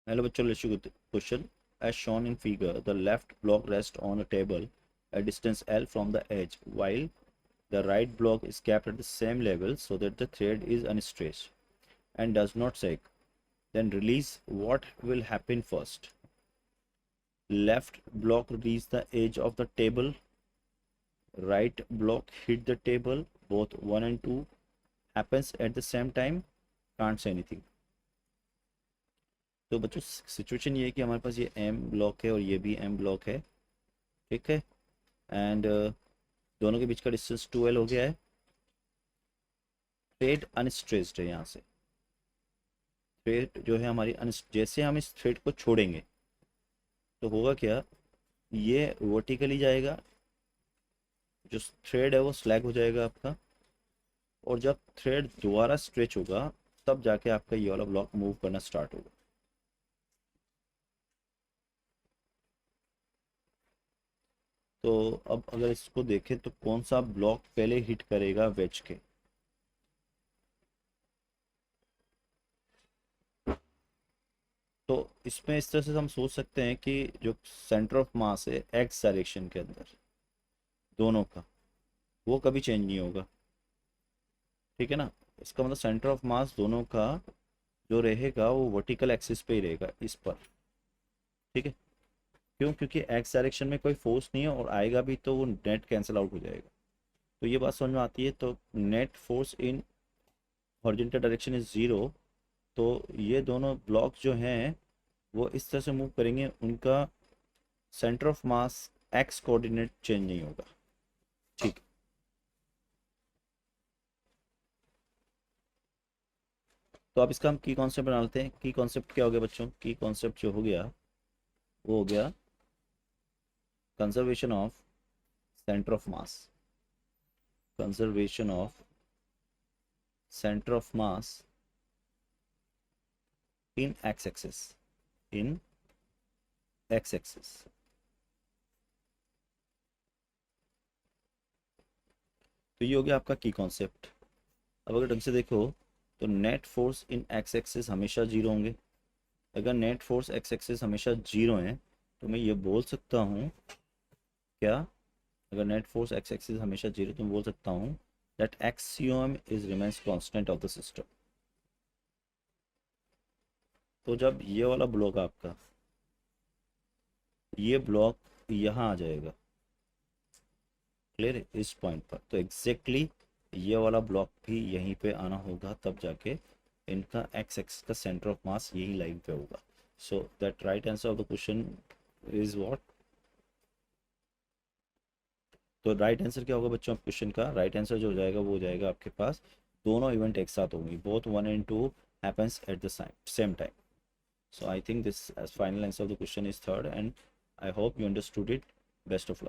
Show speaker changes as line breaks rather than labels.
Hello bachcho, let's look at the question. As shown in figure, the left block rests on a table at distance L from the edge, while the right block is kept at the same level so that the thread is unstretched and does not sag. Then release. What will happen first? Left block reach the edge of the table. Right block hit the table. Both 1 and 2 happens at the same time. Can't say anything. तो बच्चों situation ये है कि हमारे पास ये M block है और ये भी एम ब्लॉक है, ठीक है, एंड दोनों के बीच का डिस्टेंस 2L हो गया है। थ्रेड अनस्ट्रेस्ड है, यहाँ से थ्रेड जो है हमारी जैसे हम इस थ्रेड को छोड़ेंगे तो होगा क्या, ये वर्टिकली जाएगा, जो थ्रेड है वो स्लैग हो जाएगा आपका, और जब थ्रेड दोबारा स्ट्रेच होगा तब जाके आपका ये वाला ब्लॉक मूव करना स्टार्ट होगा। तो अब अगर इसको देखें तो कौन सा ब्लॉक पहले हिट करेगा वेज के, तो इसमें इस तरह से हम सोच सकते हैं कि जो सेंटर ऑफ मास है एक्स डायरेक्शन के अंदर दोनों का, वो कभी चेंज नहीं होगा, ठीक है ना। इसका मतलब सेंटर ऑफ मास दोनों का जो रहेगा वो वर्टिकल एक्सिस पे ही रहेगा, इस पर, ठीक है। क्यों? क्योंकि एक्स डायरेक्शन में कोई फोर्स नहीं है और आएगा भी तो वो नेट कैंसिल आउट हो जाएगा। तो ये बात समझ में आती है। तो net force in horizontal direction is zero. तो ये दोनों ब्लॉक जो हैं वो इस तरह से मूव करेंगे, उनका centre of mass x coordinate change नहीं होगा, ठीक। तो अब इसका हम की कॉन्सेप्ट बना लेते हैं। की कॉन्सेप्ट क्या हो गया बच्चों? की कॉन्सेप्ट जो हो गया वो हो गया conservation of centre of mass, conservation of centre of mass in x axis, in x axis. तो ये हो गया आपका की कॉन्सेप्ट। अब अगर ढंग से देखो तो net force in x axis हमेशा जीरो होंगे। अगर नेट फोर्स एक्स एक्सिस हमेशा जीरो है तो मैं ये बोल सकता हूँ क्या, अगर नेट फोर्स एक्स एक्सिस हमेशा जीरो तो मैं बोल सकता हूँ that axiom is remains constant of the system. तो जब ये वाला ब्लॉक आपका, ये ब्लॉक यहाँ आ जाएगा, क्लियर है, इस पॉइंट पर, तो एग्जैक्टली ये वाला ब्लॉक भी यहीं पे आना होगा, तब जाके इनका एक्स एक्सिस का सेंटर ऑफ मास यही लाइन पे होगा। So that right answer of the question is what? तो राइट आंसर क्या होगा बच्चों? क्वेश्चन का राइट आंसर जो हो जाएगा वो हो जाएगा आपके पास, दोनों इवेंट एक साथ होंगी, both 1 and 2 happens at the same time. So I think this as final answer of the question is third, and I hope you understood it. Best of luck.